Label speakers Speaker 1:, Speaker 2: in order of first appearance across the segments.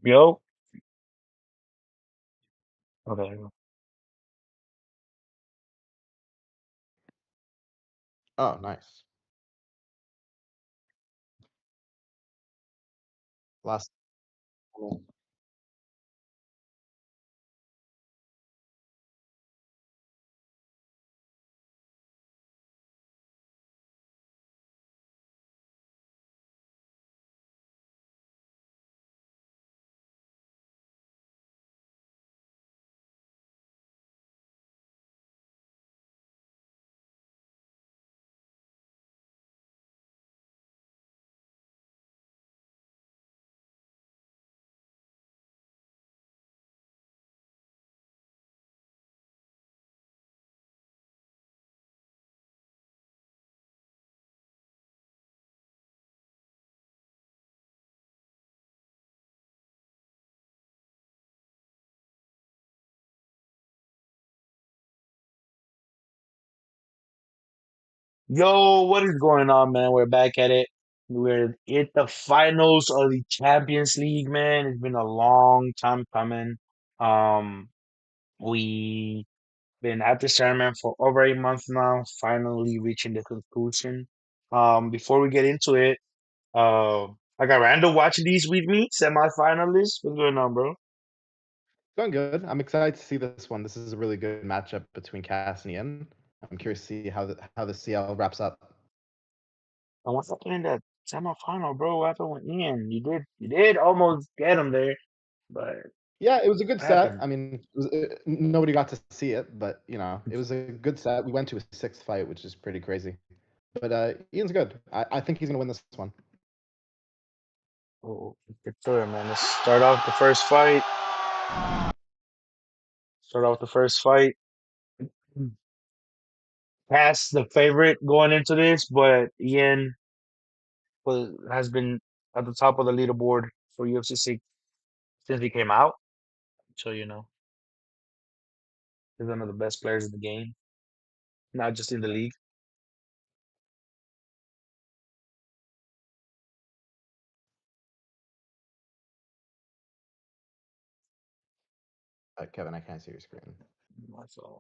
Speaker 1: Yo. Okay.
Speaker 2: Oh, nice. Last
Speaker 1: Yo, what is going on, man? We're back at it. We're at the finals of the Champions League, man. It's been a long time coming. Um, we been at this tournament for over a month now, finally reaching the conclusion. Before we get into it, uh, I got Randall watching these with me, semifinalists. What's going on, bro?
Speaker 2: going good. I'm excited to see this one. This is a really good matchup between Cass and Ian. I'm curious to see how the CL wraps up.
Speaker 1: And what's up in that semifinal, bro? What happened with Ian? You did almost get him there, but
Speaker 2: Yeah, it was a good
Speaker 1: what
Speaker 2: set.
Speaker 1: happened?
Speaker 2: I mean, nobody got to see it, but it was a good set. We went to a sixth fight, which is pretty crazy. But Ian's good. I think he's gonna win this one.
Speaker 1: Oh, for sure, man. Let's start off the first fight. Start off the first fight. Cass the favorite going into this, but Ian has been at the top of the leaderboard for UFC 6 since he came out. So he's one of the best players in the game, not just in the league.
Speaker 2: Kevin, I can't see your screen.
Speaker 1: So,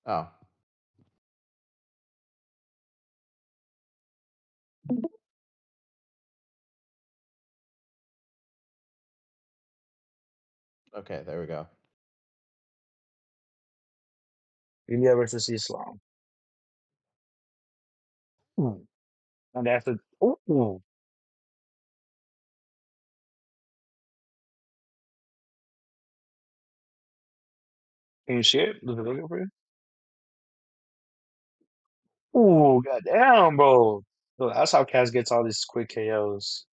Speaker 2: Oh, okay, there we go.
Speaker 1: Ilya versus Islam. Ooh. And that's a ooh. Can you see it? Does it look good for you? Ooh, goddamn, bro. So that's how Cass gets all these quick KOs.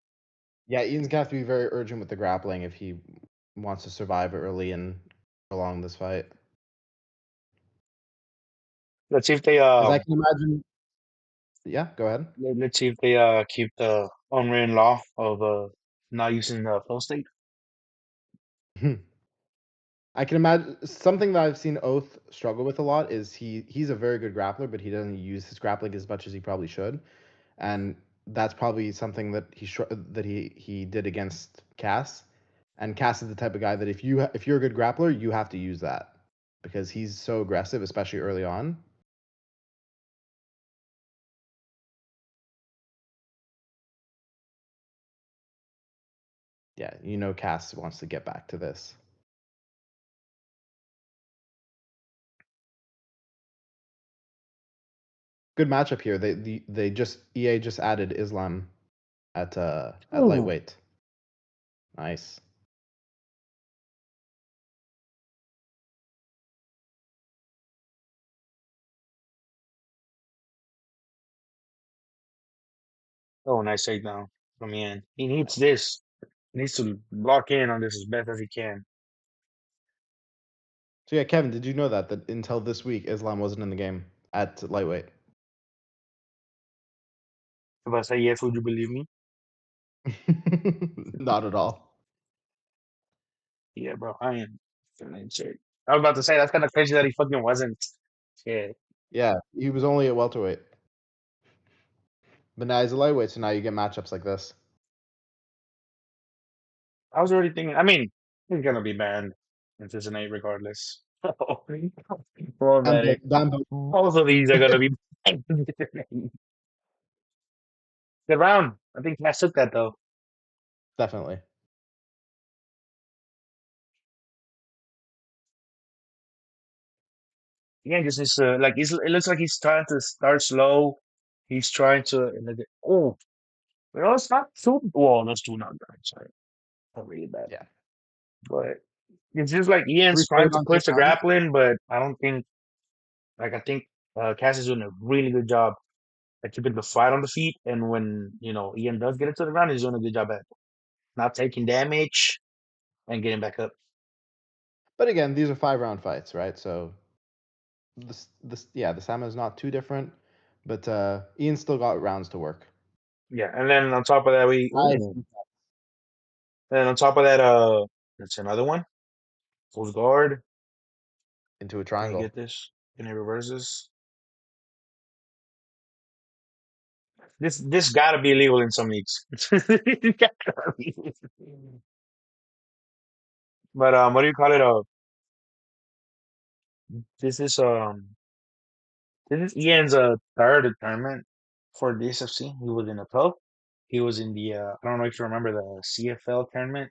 Speaker 2: Yeah, Ian's gonna have to be very urgent with the grappling if he wants to survive early and prolong this fight.
Speaker 1: Let's see if they
Speaker 2: Because I can imagine. Yeah, go ahead.
Speaker 1: let's see if they keep the unwritten law of not using the flow state.
Speaker 2: I can imagine something that I've seen Oath struggle with a lot is he's a very good grappler, but he doesn't use his grappling as much as he probably should, and that's probably something that he did against Cass. And Cass is the type of guy that if you're a good grappler, you have to use that because he's so aggressive, especially early on. Yeah, Cass wants to get back to this. Good matchup here. They just EA just added Islam at
Speaker 1: Ooh.
Speaker 2: lightweight. Nice.
Speaker 1: Oh, nice takedown from Ian. He needs this. He needs to lock in on this as best as he can.
Speaker 2: So yeah, Kevin, did you know that until this week, Islam wasn't in the game at lightweight?
Speaker 1: If I say yes, would you believe me?
Speaker 2: Not at all.
Speaker 1: Yeah, bro. I am feeling shit. I was about to say that's kind of crazy that he fucking wasn't. Shit.
Speaker 2: Yeah, he was only at welterweight, but now he's a lightweight, so now you get matchups like this.
Speaker 1: I was already thinking. I mean, he's gonna be banned in season 8 regardless. Well,
Speaker 2: Bambo,
Speaker 1: man,
Speaker 2: Bambo,
Speaker 1: both of these are gonna be banned in season 8. Good round. I think Cass took that though.
Speaker 2: definitely.
Speaker 1: Yeah, just needs to like. It looks like he's trying to start slow. He's trying to. Oh, well, it's not too. Well, that's too not bad. Sorry, not really bad.
Speaker 2: Yeah,
Speaker 1: But it's just like Ian's trying
Speaker 2: 3-4
Speaker 1: to
Speaker 2: on
Speaker 1: push the
Speaker 2: takedowns
Speaker 1: grappling, but I don't think like I think Cass is doing a really good job at keeping the fight on the feet. And when Ian does get it to the ground, he's doing a good job at not taking damage and getting back up.
Speaker 2: but again, these are 5-round fights, right? So the stamina is not too different, but Ian still got rounds to work.
Speaker 1: Yeah, and then on top of that,
Speaker 2: Nice.
Speaker 1: then on top of that, that's another one. Full guard.
Speaker 2: Into a
Speaker 1: Can he
Speaker 2: triangle.
Speaker 1: get this? Can he reverse this? This gotta be illegal in some leagues. But what do you call it? This is this is Ian's third tournament for DSFC. He was in a pro. He was in the I don't know if you remember the CFL tournament.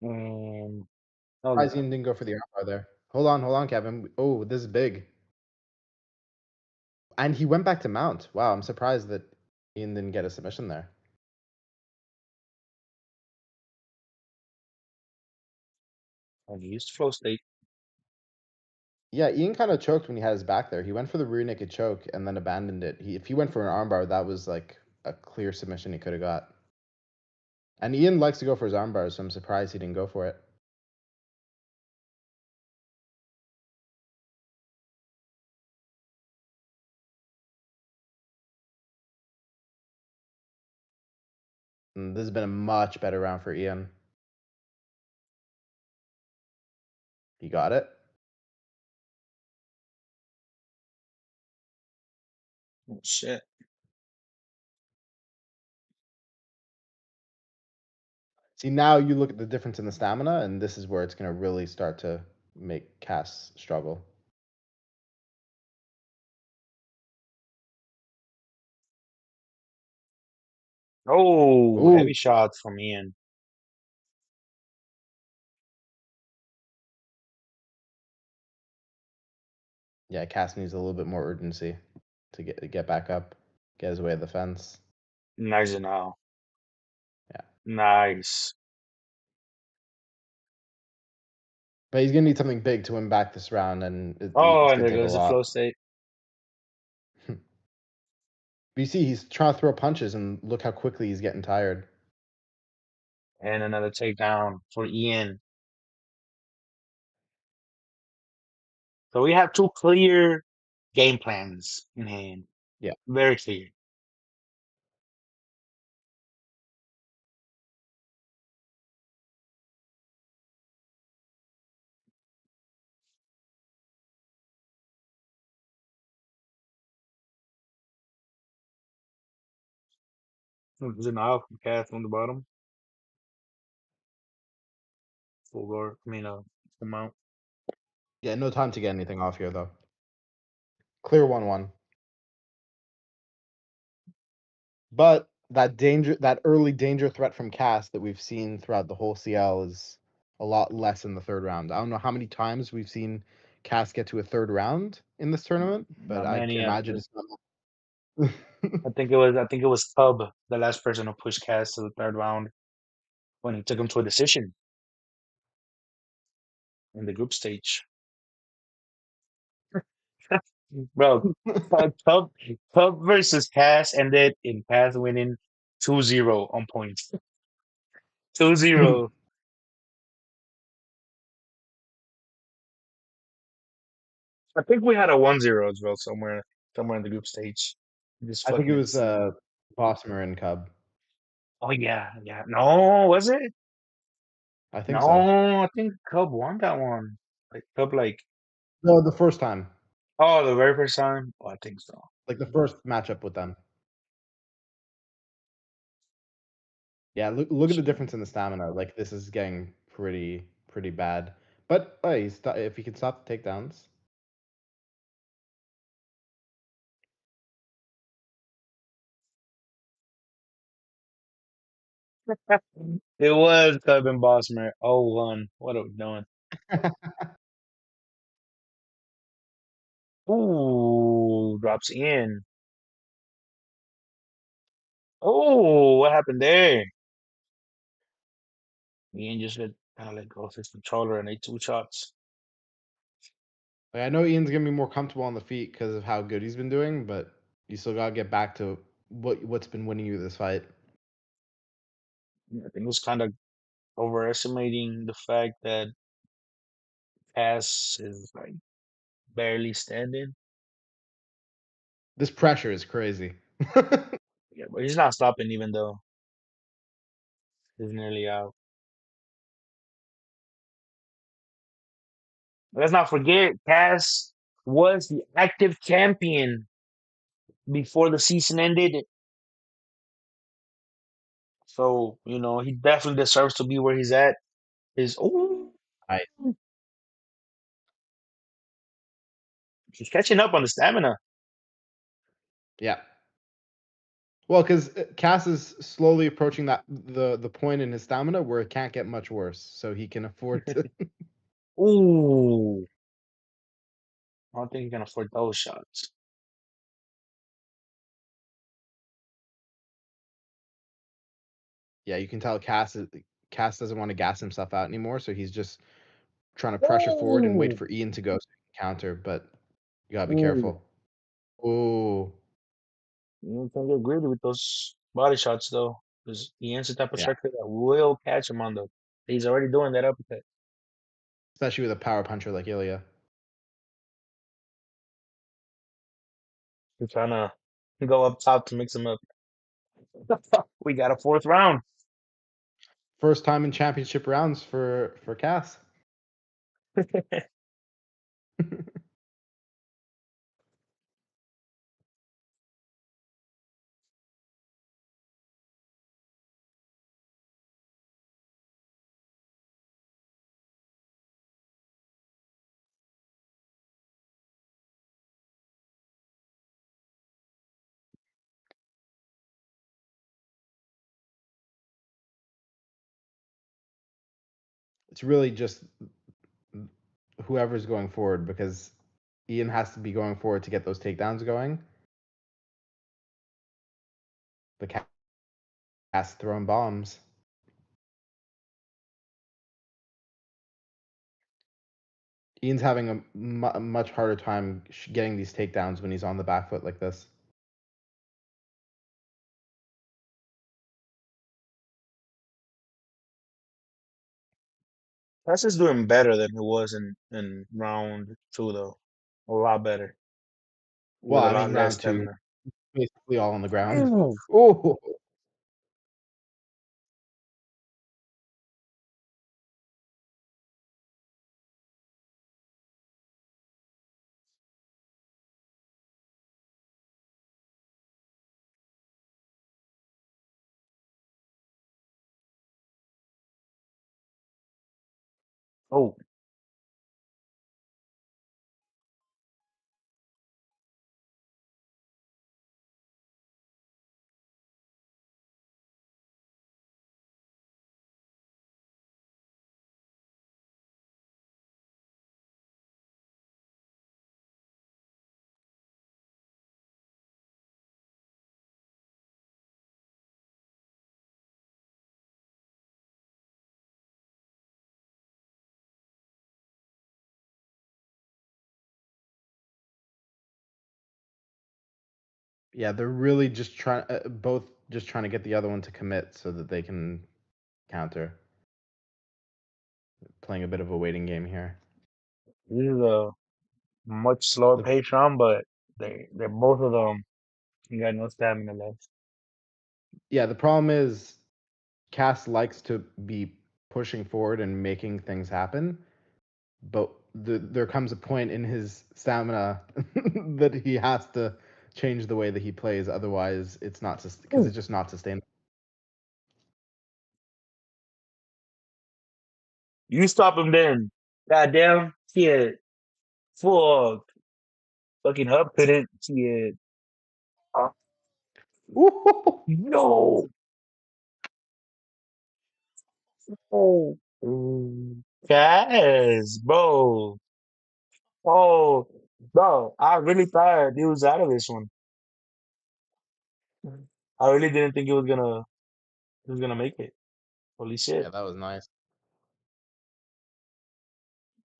Speaker 1: And oh
Speaker 2: Surprised
Speaker 1: yeah,
Speaker 2: Ian didn't go for the armbar there. Hold on, Kevin. Oh, this is big. And he went back to mount. Wow, I'm surprised that Ian didn't get a submission there.
Speaker 1: and he used flow state.
Speaker 2: Yeah, Ian kind of choked when he had his back there. He went for the rear naked choke and then abandoned it. If he went for an armbar, that was like a clear submission he could have got. And Ian likes to go for his armbars, so I'm surprised he didn't go for it. And this has been a much better round for Ian. He got it.
Speaker 1: Oh, shit.
Speaker 2: See, now you look at the difference in the stamina, and this is where it's going to really start to make Cass struggle.
Speaker 1: Oh,
Speaker 2: Ooh,
Speaker 1: heavy shots from Ian.
Speaker 2: yeah, Cass needs a little bit more urgency to get back up, get his way of the fence.
Speaker 1: Nice now.
Speaker 2: Yeah,
Speaker 1: Nice.
Speaker 2: but he's gonna need something big to win back this round, and
Speaker 1: Oh,
Speaker 2: it's
Speaker 1: and
Speaker 2: gonna
Speaker 1: there
Speaker 2: take a
Speaker 1: goes the
Speaker 2: lot.
Speaker 1: flow state.
Speaker 2: But you see, he's trying to throw punches, and look how quickly he's getting tired.
Speaker 1: And another takedown for Ian. So we have two clear game plans in hand.
Speaker 2: Yeah,
Speaker 1: Very clear. Denial from Cass on the bottom. Full guard. I mean, full mount.
Speaker 2: yeah, no time to get anything off here though. Clear 1-1. But that early danger threat from Cass that we've seen throughout the whole CL is a lot less in the third round. I don't know how many times we've seen Cass get to a third round in this tournament, but
Speaker 1: Not
Speaker 2: I can
Speaker 1: many.
Speaker 2: imagine it's not.
Speaker 1: I think it was Cub, the last person who pushed Cass to the third round when he took him to a decision in the group stage. Bro, Cub versus Cass ended in Cass winning 2-0 on points. 2-0. I think we had a 1-0 as well somewhere in the group stage. Just
Speaker 2: I think it
Speaker 1: fucking
Speaker 2: was
Speaker 1: insane.
Speaker 2: Bosmer and Cub.
Speaker 1: Oh yeah, yeah. No, was it?
Speaker 2: I think so.
Speaker 1: No, I think Cub won that one. Up like
Speaker 2: No, the first time,
Speaker 1: oh, the very first time? Oh, I think so.
Speaker 2: like the first matchup with them. Yeah, look at the difference in the stamina. Like this is getting pretty bad. But hey, if he can stop the takedowns,
Speaker 1: It was Kevin Bossmer. 0-1. What are we doing? Ooh, drops in. Oh, what happened there? Ian just kind of let go of his controller and ate two shots.
Speaker 2: like I know Ian's gonna be more comfortable on the feet because of how good he's been doing, but you still gotta get back to what's been winning you this fight.
Speaker 1: I think it was kind of overestimating the fact that Cass is like barely standing.
Speaker 2: This pressure is crazy.
Speaker 1: Yeah, but he's not stopping even though he's nearly out. Let's not forget, Cass was the active champion before the season ended. So, he definitely deserves to be where he's at. Oh,
Speaker 2: I
Speaker 1: he's catching up on the stamina.
Speaker 2: Yeah. Well, because Cass is slowly approaching the point in his stamina where it can't get much worse, so he can afford to.
Speaker 1: Ooh, I don't think he can afford those shots.
Speaker 2: Yeah, you can tell Cass doesn't want to gas himself out anymore, so he's just trying to pressure forward and wait
Speaker 1: Ooh,
Speaker 2: for Ian to go so he can counter. But you gotta be
Speaker 1: ooh.
Speaker 2: careful. Oh,
Speaker 1: You can't get greedy with those body shots though, because Ian's the type of
Speaker 2: yeah,
Speaker 1: striker that will catch him on the. He's already doing that uppercut.
Speaker 2: especially with a power puncher like Ilya.
Speaker 1: He's trying to go up top to mix him up. We got a fourth round.
Speaker 2: First time in championship rounds for Cass. It's really just whoever's going forward because Ian has to be going forward to get those takedowns going. The Cass throwing bombs. Ian's having a much harder time getting these takedowns when he's on the back foot like this.
Speaker 1: That's just doing better than he was in round two though. A lot better
Speaker 2: Well,
Speaker 1: with a
Speaker 2: I
Speaker 1: lot
Speaker 2: mean,
Speaker 1: less
Speaker 2: round two,
Speaker 1: stamina.
Speaker 2: basically all on the ground.
Speaker 1: Ooh.
Speaker 2: Oh,
Speaker 1: Oh,
Speaker 2: yeah, they're really just both just trying to get the other one to commit so that they can counter. Playing a bit of a waiting game here.
Speaker 1: this is a much slower
Speaker 2: The
Speaker 1: pace round, but they're both of them. You got no stamina left.
Speaker 2: Yeah, the problem is Cass likes to be pushing forward and making things happen, but there comes a point in his stamina that he has to change the way that he plays. Otherwise, it's not just because it's just not sustainable.
Speaker 1: You stop him then. Goddamn. Shit. Fuck. Fucking Hub couldn't. Shit. Uh, no. Oh. Yes, bro. Oh, bro. I really thought he was out of this one. I really didn't think he was gonna make it. Holy shit.
Speaker 2: Yeah, that was nice.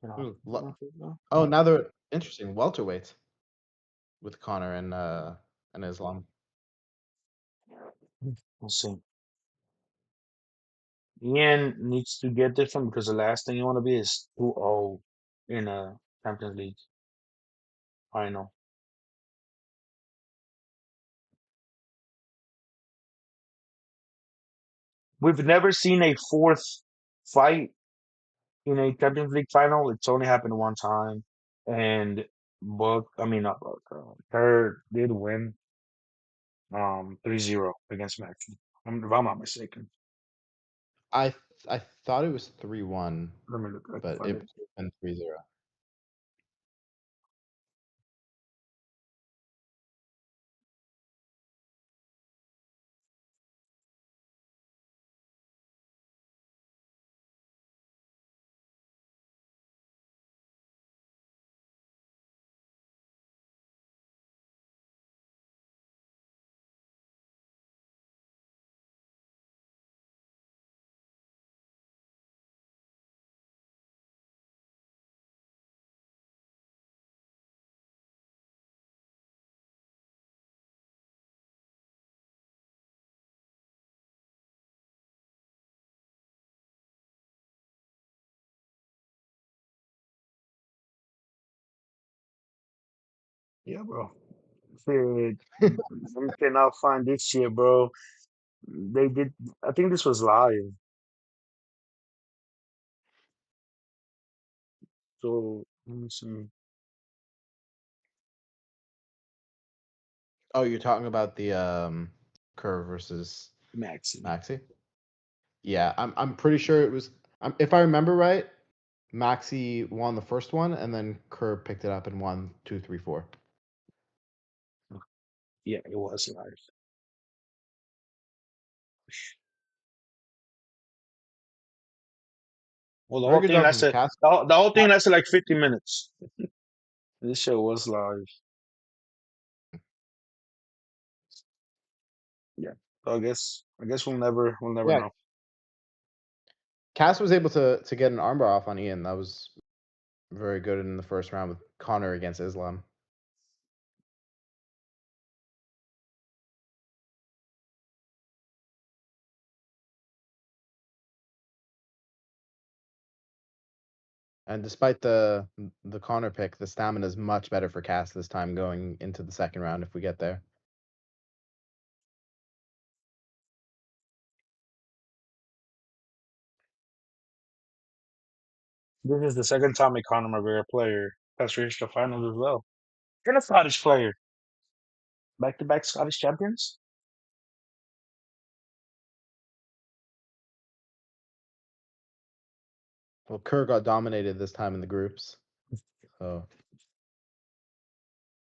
Speaker 1: You know.
Speaker 2: Ooh, oh, now they're interesting welterweights with Connor and Islam.
Speaker 1: We'll see. Ian needs to get this one because the last thing you want to be is 2-0 in a Champions League final. We've never seen a fourth fight in a Champions League final. It's only happened one time. And not Book, Kerr did win 3-0 against Maxi. If I'm not mistaken.
Speaker 2: I I thought it was 3-1,
Speaker 1: Let me look. I can
Speaker 2: but
Speaker 1: find
Speaker 2: it
Speaker 1: it.
Speaker 2: went 3-0.
Speaker 1: Yeah, bro. Shit. I cannot find this shit, bro. They did. I think this was live. So let me see.
Speaker 2: Oh, you're talking about the Kerr versus
Speaker 1: Maxi.
Speaker 2: Maxi? Yeah, I'm pretty sure it was. If I remember right, Maxi won the first one, and then Kerr picked it up and won 2, 3, 4.
Speaker 1: Yeah, it was live. Well, the
Speaker 2: Very
Speaker 1: whole
Speaker 2: good
Speaker 1: thing
Speaker 2: job from
Speaker 1: lasted.
Speaker 2: Cass.
Speaker 1: The whole thing lasted like 50 minutes. This show was live. Yeah. So I guess we'll never
Speaker 2: Yeah,
Speaker 1: know.
Speaker 2: Cass was able to get an armbar off on Ian. That was very good in the first round with Connor against Islam. And despite the Connor pick, the stamina is much better for Cass this time going into the second round if we get there.
Speaker 1: This is the second time a Conor McGregor player has reached the finals as well. And a Scottish player. Back-to-back Scottish champions.
Speaker 2: Well, Kerr got dominated this time in the groups. So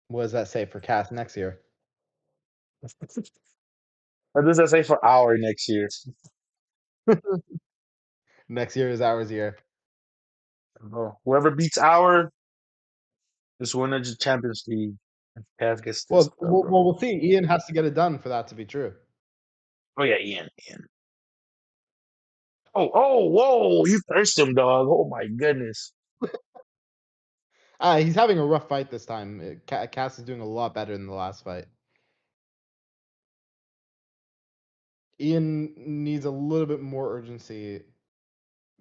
Speaker 2: what does that say for Cass next year?
Speaker 1: What does that say for our next year?
Speaker 2: Next year is ours year.
Speaker 1: Oh, whoever beats our is winner of the Champions League. Cass gets this,
Speaker 2: Well,
Speaker 1: bro.
Speaker 2: we'll see. Ian has to get it done for that to be true.
Speaker 1: Oh yeah, Ian. Whoa! You cursed him, dog. Oh my goodness.
Speaker 2: He's having a rough fight this time. Cass is doing a lot better than the last fight. Ian needs a little bit more urgency,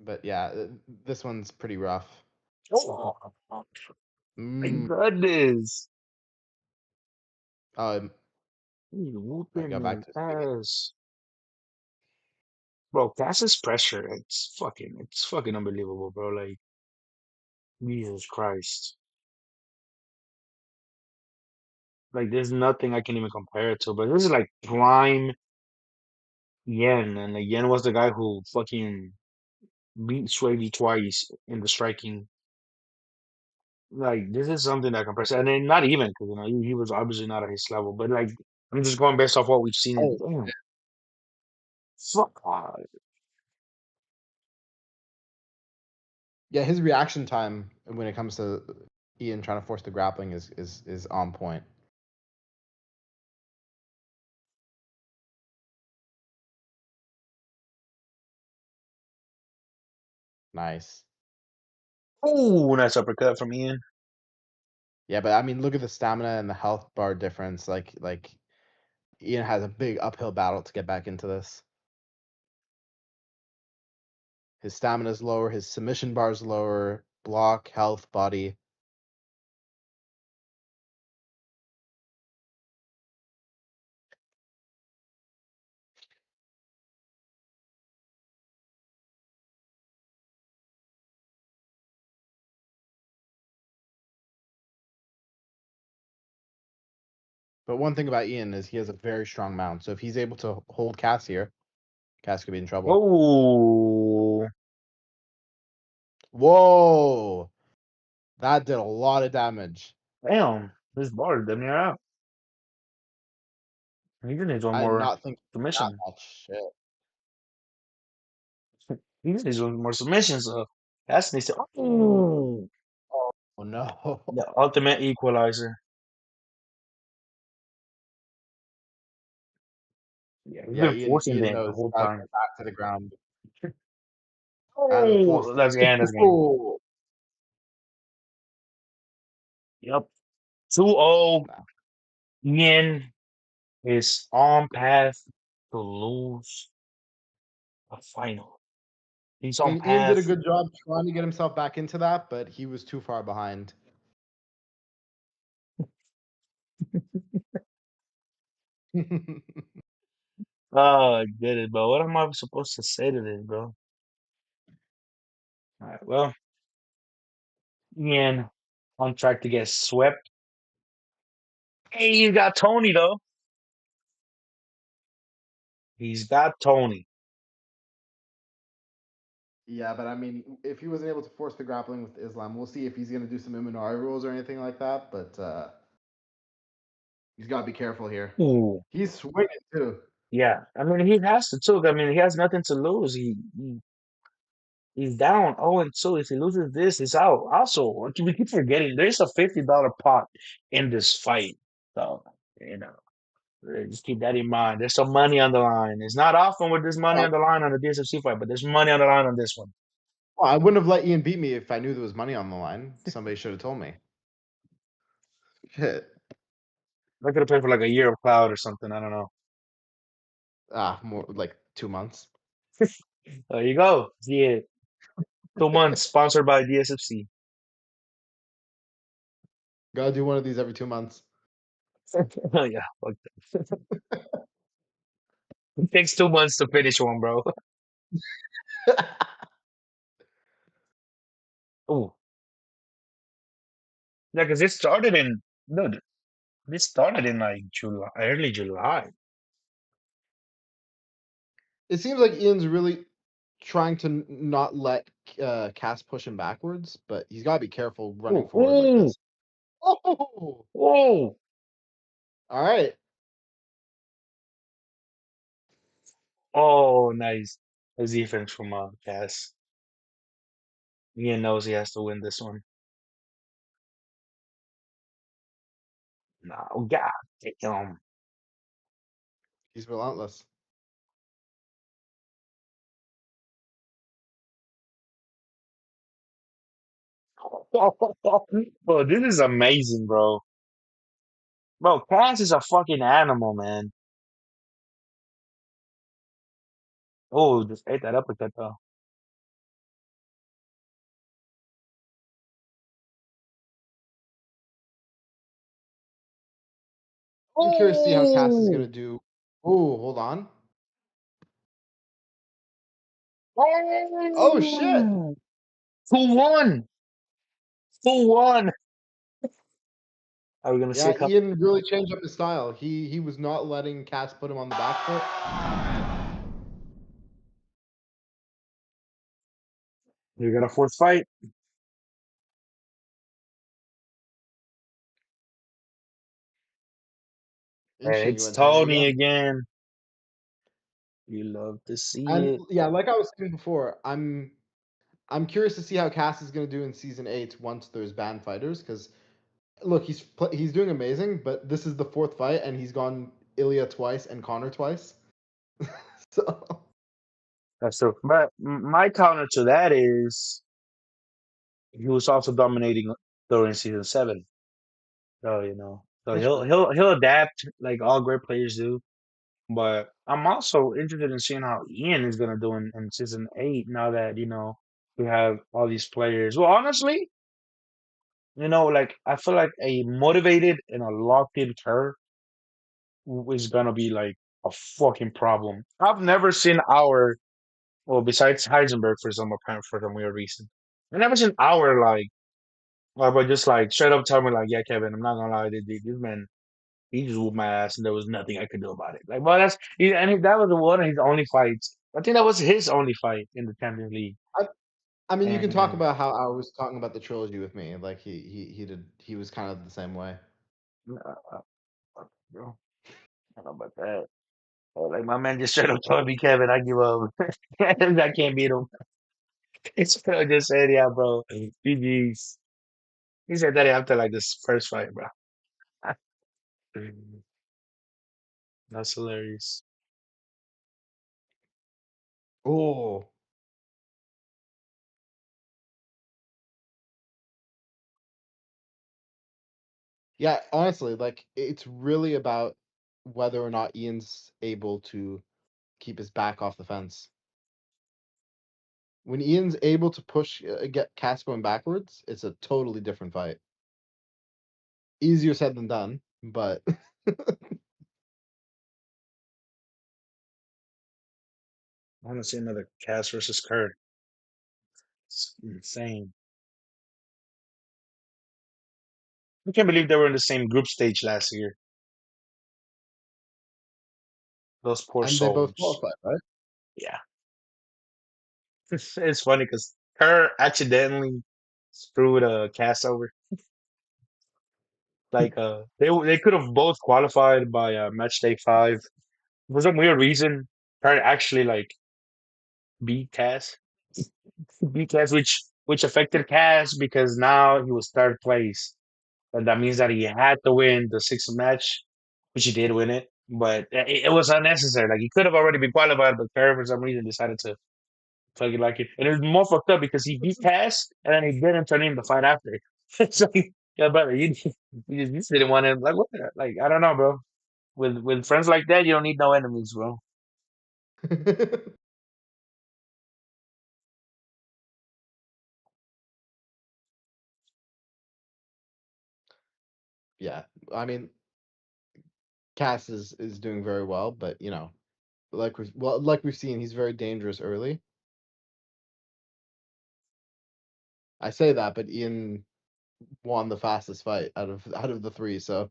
Speaker 2: but yeah, this one's pretty rough.
Speaker 1: Oh my
Speaker 2: Mm,
Speaker 1: goodness.
Speaker 2: um,
Speaker 1: He's
Speaker 2: I got
Speaker 1: whooping
Speaker 2: back
Speaker 1: his
Speaker 2: to speaking.
Speaker 1: ass. Bro, Cass's pressure, it's fucking unbelievable, bro. Like, Jesus Christ. Like, there's nothing I can even compare it to, but this is like prime Yen, and the Yen was the guy who fucking beat Swavey twice in the striking. Like, this is something that compares, and then not even because he was obviously not at his level, but like I'm just going based off what we've seen. And
Speaker 2: Oh,
Speaker 1: damn, fuck.
Speaker 2: yeah, his reaction time when it comes to Ian trying to force the grappling is on point. Nice.
Speaker 1: Oh, nice uppercut from Ian.
Speaker 2: Yeah, but I mean, look at the stamina and the health bar difference. Like Ian has a big uphill battle to get back into this. His stamina's lower, his submission bar's lower, block, health, body. But one thing about Ian is he has a very strong mount. So if he's able to hold Cass here, Cass could be in trouble.
Speaker 1: Oh,
Speaker 2: Whoa! That did a lot of damage.
Speaker 1: damn, this bar is damn near out. He just needs one
Speaker 2: I did
Speaker 1: more
Speaker 2: not think that
Speaker 1: submission.
Speaker 2: much. Shit.
Speaker 1: He just needs one more submission. So that's needs to. Oh,
Speaker 2: Oh no.
Speaker 1: the ultimate equalizer. Yeah, he's
Speaker 2: Yeah,
Speaker 1: been
Speaker 2: Ian
Speaker 1: forcing
Speaker 2: Ian
Speaker 1: that the
Speaker 2: knows
Speaker 1: whole
Speaker 2: gotta
Speaker 1: time.
Speaker 2: get back to the ground. And the
Speaker 1: Oh,
Speaker 2: post.
Speaker 1: that's game. That's game.
Speaker 2: Oh,
Speaker 1: Yep. 2-0.
Speaker 2: nah.
Speaker 1: Yin is on path to lose a final. He's
Speaker 2: I
Speaker 1: on
Speaker 2: mean, Ian did a
Speaker 1: path.
Speaker 2: good job trying to get himself back into that, but he was too far behind.
Speaker 1: Oh, I get it, bro. What am I supposed to say to this, bro? All right, well, Yin on track to get swept. Hey, you got Tony though. He's got Tony.
Speaker 2: Yeah, but I mean, if he wasn't able to force the grappling with Islam, we'll see if he's gonna do some Imanari rules or anything like that. But he's gotta be careful here.
Speaker 1: Ooh,
Speaker 2: He's swinging too.
Speaker 1: yeah. I mean, he has to too. I mean, he has nothing to lose. He's down 0-2. If he loses this, he's out. Also, we keep forgetting there's a $50 pot in this fight. So, you know, just keep that in mind. There's some money on the line. It's not often with this money
Speaker 2: Uh,
Speaker 1: on the line on the DSFC fight, but there's money on the line on this one.
Speaker 2: well, I wouldn't have let Ian beat me if I knew there was money on the line. Somebody should have told me. Shit.
Speaker 1: I could have paid for like a year of cloud or something. I don't know.
Speaker 2: More like 2 months.
Speaker 1: There you go. Yeah, 2 months sponsored by DSFC.
Speaker 2: Gotta do one of these every 2 months.
Speaker 1: Yeah, fuck that. It takes 2 months to finish one, bro. Oh, yeah, because it started in no, this started in like July, early July.
Speaker 2: It seems like Ian's really trying to not let Cass push him backwards, but he's gotta be careful running
Speaker 1: Oh,
Speaker 2: forward like
Speaker 1: oh,
Speaker 2: this. Oh,
Speaker 1: oh,
Speaker 2: all right.
Speaker 1: oh, nice. Nice defense from Cass. Ian knows he has to win this one. No, God damn.
Speaker 2: He's relentless.
Speaker 1: Bro, this is amazing, bro. Bro, Cass is a fucking animal, man. Oh, just ate that uppercut though.
Speaker 2: I'm curious to see how Cass is
Speaker 1: Oh,
Speaker 2: gonna do. Oh, hold on. Oh shit!
Speaker 1: oh, 2-1. Who won? Are we gonna see a
Speaker 2: Yeah,
Speaker 1: couple?
Speaker 2: Ian really changed up his style. He was not letting Cass put him on the back foot.
Speaker 1: We got a fourth fight. Hey,
Speaker 2: Interesting, you
Speaker 1: it's
Speaker 2: went 10-8
Speaker 1: Tony
Speaker 2: again.
Speaker 1: again. You love to see
Speaker 2: And
Speaker 1: it.
Speaker 2: yeah, like I was saying before, I'm curious to see how Cass is going to do in season 8 once there's banned fighters. Because look, he's doing amazing, but this is the fourth fight, and he's gone Ilya twice and Connor twice. So
Speaker 1: That's true. But my counter to that is he was also dominating during season 7. So so
Speaker 2: that's
Speaker 1: he'll
Speaker 2: true.
Speaker 1: he'll he'll adapt like all great players do. But I'm also interested in seeing how Ian is gonna do in season 8 now that we have all these players. Well, honestly, like I feel like a motivated and a locked in Kerr is gonna be like a fucking problem. I've never seen our well, besides Heisenberg for some weird reason. I've never seen our but just like straight up tell me like, yeah, Kevin, I'm not gonna lie, this man he just whooped my ass and there was nothing I could do about it. Like, well, that was one of his only fights. I think that was his only fight in the Champions League.
Speaker 2: I, I mean, you can talk
Speaker 1: And
Speaker 2: about how I was talking about the trilogy with me. Like he was kind of the same way.
Speaker 1: bro, I don't know about that. Like my man just straight up told me, Kevin, I give up. I can't beat him. It's just said, yeah, bro. GG's. He said that after like this first fight, bro. That's hilarious.
Speaker 2: Oh, yeah. Honestly, like it's really about whether or not Ian's able to keep his back off the fence. When Ian's able to push, get Cass going backwards, it's a totally different fight. Easier said than done, but
Speaker 1: I want to see another Cass versus Kurt. It's insane. I can't believe they were in the same group stage last year. Those poor
Speaker 2: and they both
Speaker 1: souls.
Speaker 2: qualified, right?
Speaker 1: Yeah. It's funny because Kurt accidentally screwed Cass over. Like they could have both qualified by match day 5. For some weird reason, Kurt actually like beat Cass. Beat Cass, which affected Cass because now he was third place. And that means that he had to win the sixth match, which he did win it. But it was unnecessary. Like he could have already been qualified, but Kerr for some reason decided to fucking like it. And it was more fucked up because he beat Cass and then he didn't turn in the fight after. So yeah, brother, you just didn't want to like what like I don't know, bro. With friends like that, you don't need no enemies, bro.
Speaker 2: Yeah, I mean, Cass is doing very well, but like we've seen, he's very dangerous early. I say that, but Ian won the fastest fight out of the three. So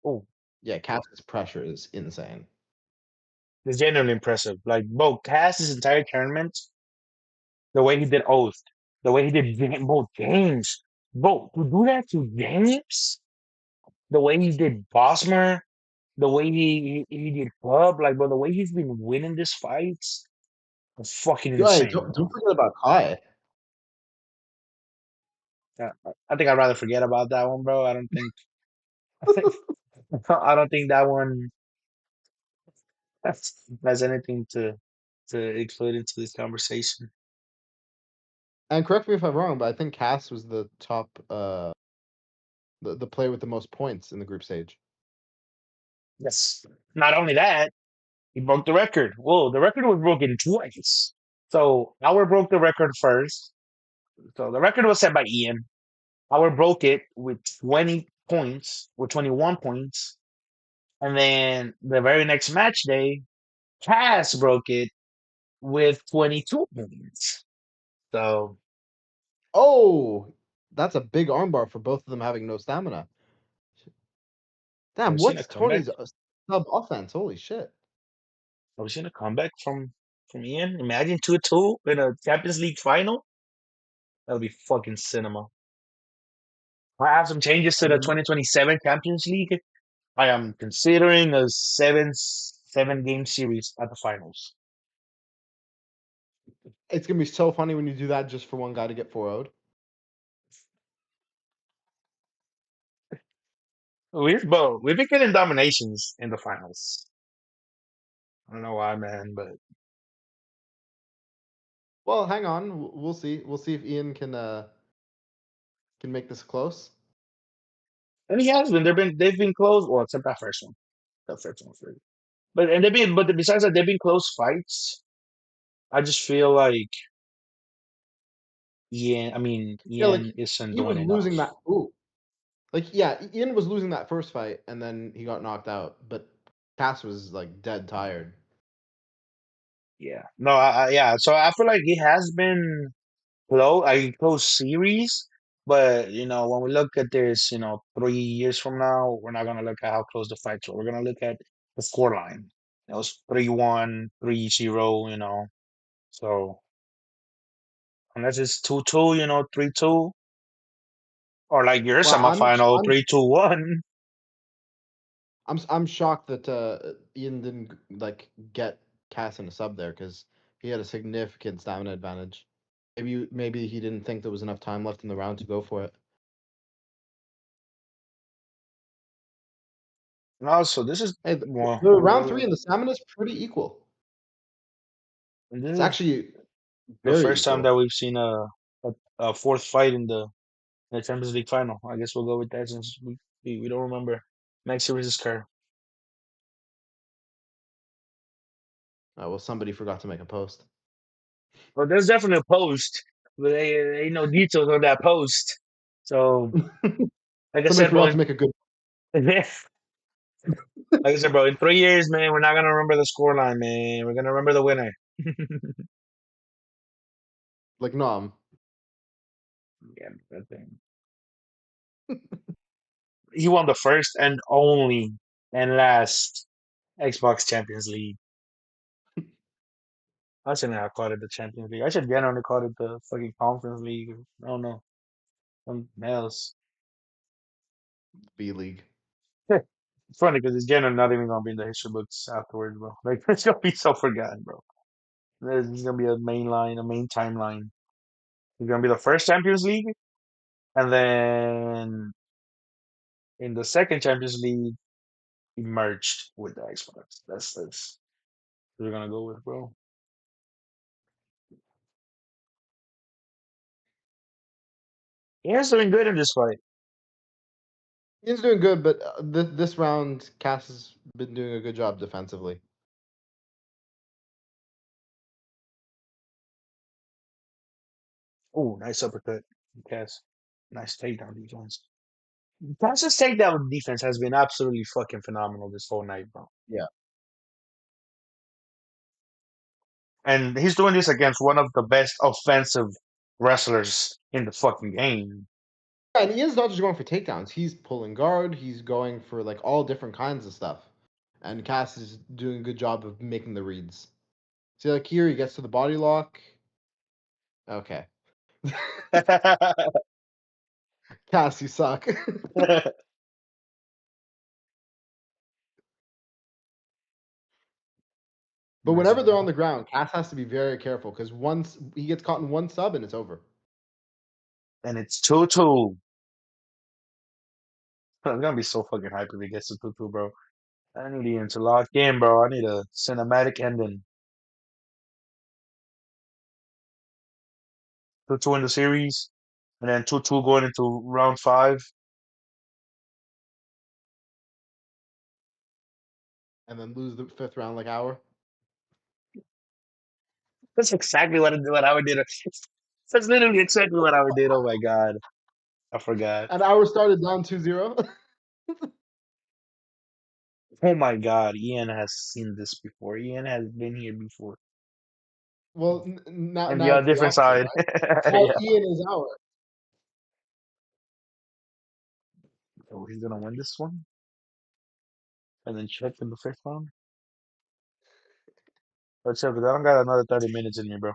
Speaker 1: Oh,
Speaker 2: yeah, Cass's pressure is insane.
Speaker 1: it's genuinely impressive. Like, bro, Cass's entire tournament, the way he did Oath, the way he did both games, bro, to do that to James, the way he did Bosmer, the way he did Club, like, bro, the way he's been winning these fights is fucking
Speaker 2: Hey,
Speaker 1: insane,
Speaker 2: don't
Speaker 1: bro.
Speaker 2: forget about Kai.
Speaker 1: I think I'd rather forget about that one, bro. I don't think, I think, I don't think that one has anything to include into this conversation.
Speaker 2: And correct me if I'm wrong, but I think Cass was the top, the player with the most points in the group stage.
Speaker 1: Yes. Not only that, he broke the record. Whoa, the record was broken twice. So our broke the record first. So the record was set by Ian. Our broke it with points with 21 points. And then the very next match day, Cass broke it with 22 points. So
Speaker 2: Oh, that's a big armbar for both of them having no stamina.
Speaker 1: we're
Speaker 2: Damn,
Speaker 1: seeing a
Speaker 2: what's
Speaker 1: comeback.
Speaker 2: Tony's sub offense? Holy shit.
Speaker 1: We're seeing a comeback from Ian. Imagine 2-2 in a Champions League final. That would be fucking cinema. I have some changes to
Speaker 2: I
Speaker 1: the
Speaker 2: mean,
Speaker 1: 2027 Champions League. I am considering a seven game series at the finals.
Speaker 2: it's gonna be so funny when you do that just for one guy to get 4-0'd.
Speaker 1: We've been getting dominations in the finals. I don't know why, man, but
Speaker 2: Well, hang on. We'll see. We'll see if Ian can make this close.
Speaker 1: and he has been. They've been close. Well, except that first one. That first one was really. But besides that, they've been close fights. I just feel like
Speaker 2: Yeah, like
Speaker 1: Ian isn't
Speaker 2: he was
Speaker 1: doing enough.
Speaker 2: losing that. Ooh, like yeah, Ian was losing that first fight, and then he got knocked out. But Cass was like dead tired.
Speaker 1: Yeah. No, yeah. So I feel like he has been close series, but when we look at this, 3 years from now, we're not gonna look at how close the fights were. We're gonna look at the score line. It was 3-1, 3-0, So unless it's 2-2, 3-2, or like your
Speaker 2: Well,
Speaker 1: semifinal 3-2-1.
Speaker 2: I'm shocked that Ian didn't like get Cass in a sub there because he had a significant stamina advantage. Maybe he didn't think there was enough time left in the round to go for it.
Speaker 1: And also, this is
Speaker 2: Hey,
Speaker 1: well,
Speaker 2: the round three and the stamina is pretty equal.
Speaker 1: this
Speaker 2: It's
Speaker 1: is
Speaker 2: actually
Speaker 1: the
Speaker 2: very
Speaker 1: first time
Speaker 2: equal.
Speaker 1: that we've seen a fourth fight in the Champions League final. I guess we'll go with that since we don't remember Maxi versus Kerr.
Speaker 2: Well, somebody forgot to make a post.
Speaker 1: Well, there's definitely a post, but there ain't no details on that post. So, like I
Speaker 2: Somebody
Speaker 1: said, bro,
Speaker 2: forgot to make a good
Speaker 1: like I said, bro, in 3 years, man, we're not gonna remember the scoreline, man. We're gonna remember the winner.
Speaker 2: like nom.
Speaker 1: Yeah, that thing. He won the first and only and last Xbox Champions League. I shouldn't have called it the Champions League. I should genuinely call it the fucking Conference League. I don't know. Something else.
Speaker 2: B League.
Speaker 1: It's funny because it's generally not even gonna be in the history books afterwards, bro. Like it's gonna be so forgotten, bro. There's gonna be a main line, a main timeline. It's gonna be the first Champions League, and then in the second Champions League, he merged with the Xbox. That's what we're gonna go with, bro. Ian's doing good in this fight.
Speaker 2: Ian's doing good, but this round, Cass has been doing a good job defensively.
Speaker 1: Oh, nice uppercut. Cass. Nice takedown defense. Cass's takedown defense has been absolutely fucking phenomenal this whole night, bro.
Speaker 2: Yeah.
Speaker 1: And he's doing this against one of the best offensive wrestlers in the fucking game.
Speaker 2: And Ian's not just going for takedowns. He's pulling guard. He's going for like all different kinds of stuff. And Cass is doing a good job of making the reads. See, like here, he gets to the body lock. Okay. Cass, you suck. But
Speaker 1: Nice
Speaker 2: whenever they're
Speaker 1: one.
Speaker 2: on the ground, Cass has to be very careful because once he gets caught in one sub and it's over.
Speaker 1: And it's 2-2. I'm gonna be so fucking hyped if he gets to 2-2, bro. I need Ian to lock in, bro. I need a cinematic ending. 2-2 in the series, and then 2-2 going into round five.
Speaker 2: And then lose the fifth round like Hour.
Speaker 1: That's exactly what I would do. That's literally exactly what I would do. Oh my god, I forgot.
Speaker 2: And Hour started down 2-0.
Speaker 1: Oh my God, Ian has seen this before. Ian has been here before.
Speaker 2: Well, now
Speaker 1: And
Speaker 2: now
Speaker 1: the
Speaker 2: it's the
Speaker 1: different
Speaker 2: opposite,
Speaker 1: side.
Speaker 2: right? Now
Speaker 1: Yeah.
Speaker 2: Ian is our.
Speaker 1: So he's gonna win this one and then check in the fifth round. Let's check, 'cause I don't got another 30 minutes in me, bro.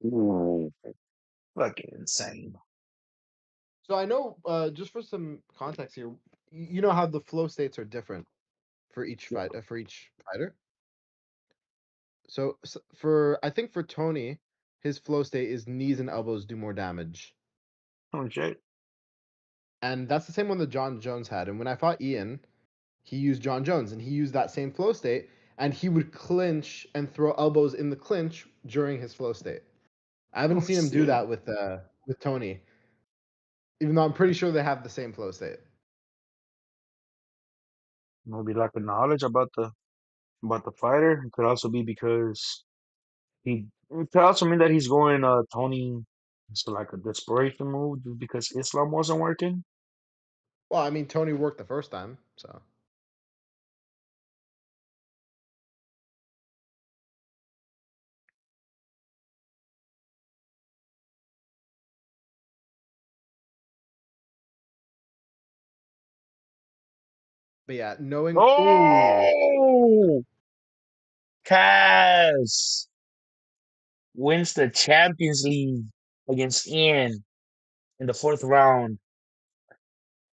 Speaker 1: Ooh, fucking insane.
Speaker 2: So I know, just for some context here, you know how the flow states are different for each fighter. So, for I think for Tony, his flow state is knees and elbows do more damage,
Speaker 1: Oh shit.
Speaker 2: and that's the same one that John Jones had. And when I fought Ian, he used John Jones, and he used that same flow state, and he would clinch and throw elbows in the clinch during his flow state. I haven't
Speaker 1: Oh
Speaker 2: seen him do
Speaker 1: shit.
Speaker 2: that with Tony, even though I'm pretty sure they have the same flow state.
Speaker 1: Maybe lack of knowledge about the fighter. It could also be because it could also mean that he's going Tony it's like a desperation move just because Islam wasn't working.
Speaker 2: Well, I mean, Tony worked the first time, so. But yeah, knowing. Ooh,
Speaker 1: Oh, Kaz wins the Champions League against Ian in the fourth round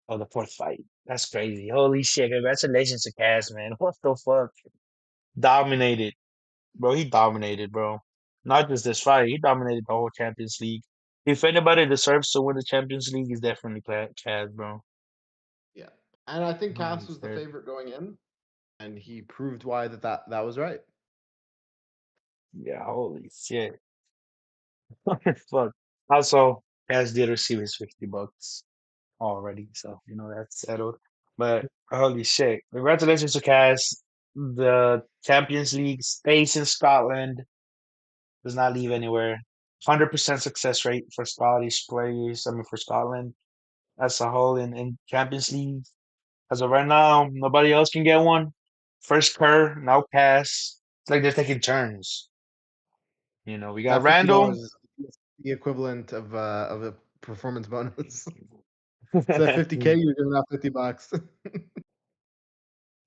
Speaker 1: of the fourth fight. That's crazy. Holy shit. Congratulations to Kaz, man. What the fuck? Dominated. Bro, he dominated, bro. Not just this fight, he dominated the whole Champions League. If anybody deserves to win the Champions League, it's definitely Chad, bro.
Speaker 2: yeah, and I think
Speaker 1: No
Speaker 2: Cass
Speaker 1: one's
Speaker 2: was the
Speaker 1: there.
Speaker 2: favorite going in, and he proved why that was right.
Speaker 1: Yeah, holy shit. Fuck. Also, Cass did receive his $50 already, so you know that's settled. But holy shit. Congratulations to Cass. The Champions League stays in Scotland, does not leave anywhere. 100% success rate for Scottish players, I mean for Scotland as a whole in Champions League. As of right now, nobody else can get one. First Kerr, now Cass. It's like they're taking turns. You know, we got
Speaker 2: That $50
Speaker 1: Randall.
Speaker 2: is the equivalent of a performance bonus. So at 50K, you're giving out $50.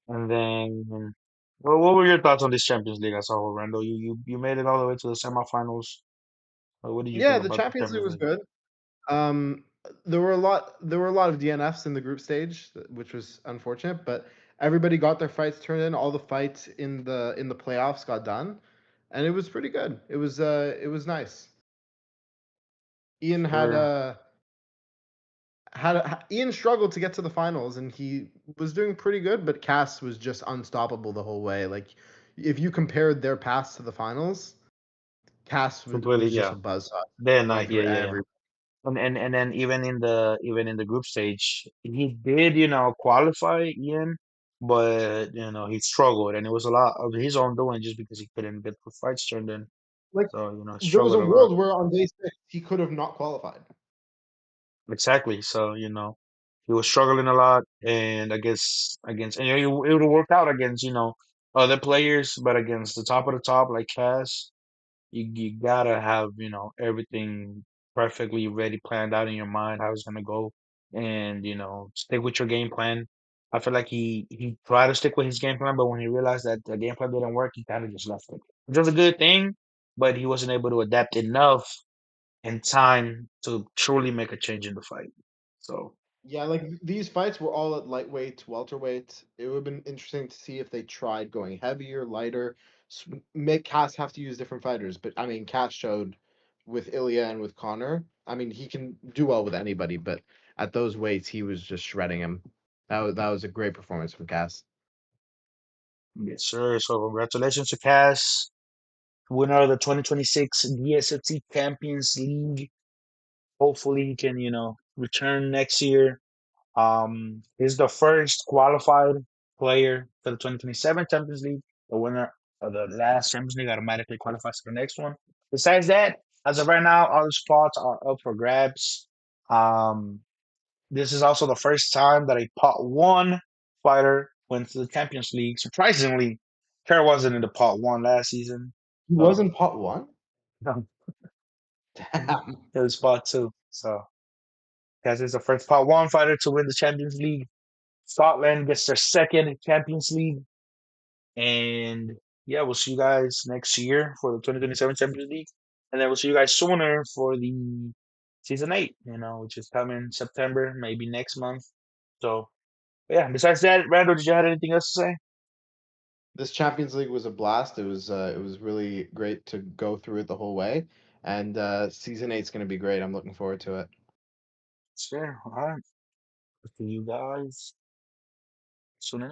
Speaker 1: And then, well, what were your thoughts on this Champions League as a whole, Randall? You made it all the way to the semifinals. What did you
Speaker 2: Yeah,
Speaker 1: think
Speaker 2: the
Speaker 1: about the
Speaker 2: Champions League
Speaker 1: Champions
Speaker 2: was
Speaker 1: League?
Speaker 2: good. Um, there were a lot of DNFs in the group stage, which was unfortunate, but everybody got their fights turned in. All the fights in the playoffs got done, and it was pretty good. It was nice. Ian had
Speaker 1: Sure,
Speaker 2: Ian struggled to get to the finals, and he was doing pretty good, but Cass was just unstoppable the whole way. Like, if you compared their paths to the finals, Cass
Speaker 1: completely,
Speaker 2: was just
Speaker 1: yeah.
Speaker 2: a buzzsaw,
Speaker 1: Day and
Speaker 2: going
Speaker 1: night, yeah,
Speaker 2: through
Speaker 1: yeah, yeah.
Speaker 2: every.
Speaker 1: And then even in the group stage, he did qualify Ian, but he struggled, and it was a lot of his own doing just because he couldn't get the fights turned in.
Speaker 2: Like,
Speaker 1: So
Speaker 2: there was
Speaker 1: struggled
Speaker 2: a
Speaker 1: a lot.
Speaker 2: world where on day 6 he could have not qualified.
Speaker 1: Exactly. So he was struggling a lot, and I guess against and it would have worked out against other players, but against the top like Cass. You gotta have, everything perfectly ready, planned out in your mind, how it's gonna go, and stick with your game plan. I feel like he tried to stick with his game plan, but when he realized that the game plan didn't work, he kind of just left it. Which was a good thing, but he wasn't able to adapt enough in time to truly make a change in the fight. So
Speaker 2: Yeah, like these fights were all at lightweight, welterweight. It would have been interesting to see if they tried going heavier, lighter, make Cass have to use different fighters. But I mean, Cass showed with Ilya and with Connor. I mean, he can do well with anybody, but at those weights, he was just shredding him. That was a great performance from Cass.
Speaker 1: yes, sir. So congratulations to Cass, winner of the 2026 DSFC Champions League. Hopefully he can, return next year. He's the first qualified player for the 2027 Champions League, the winner the last Champions League automatically qualifies to the next one. Besides that, as of right now, all the spots are up for grabs. Um, this is also the first time that a Pot 1 fighter went to the Champions League. Surprisingly, Kerr wasn't in the Pot 1 last season.
Speaker 2: He was
Speaker 1: So,
Speaker 2: in pot one.
Speaker 1: no,
Speaker 2: Damn.
Speaker 1: it was Pot 2. So, guys, is the first Pot 1 fighter to win the Champions League. Scotland gets their second Champions League. And yeah, we'll see you guys next year for the 2027 Champions League. And then we'll see you guys sooner for the season 8, which is coming September, maybe next month. So, yeah, besides that, Randall, did you have anything else to say?
Speaker 2: This Champions League was a blast. It was really great to go through it the whole way, and season eight's going to be great. I'm looking forward to it.
Speaker 1: Sure. All right. See you guys soon enough.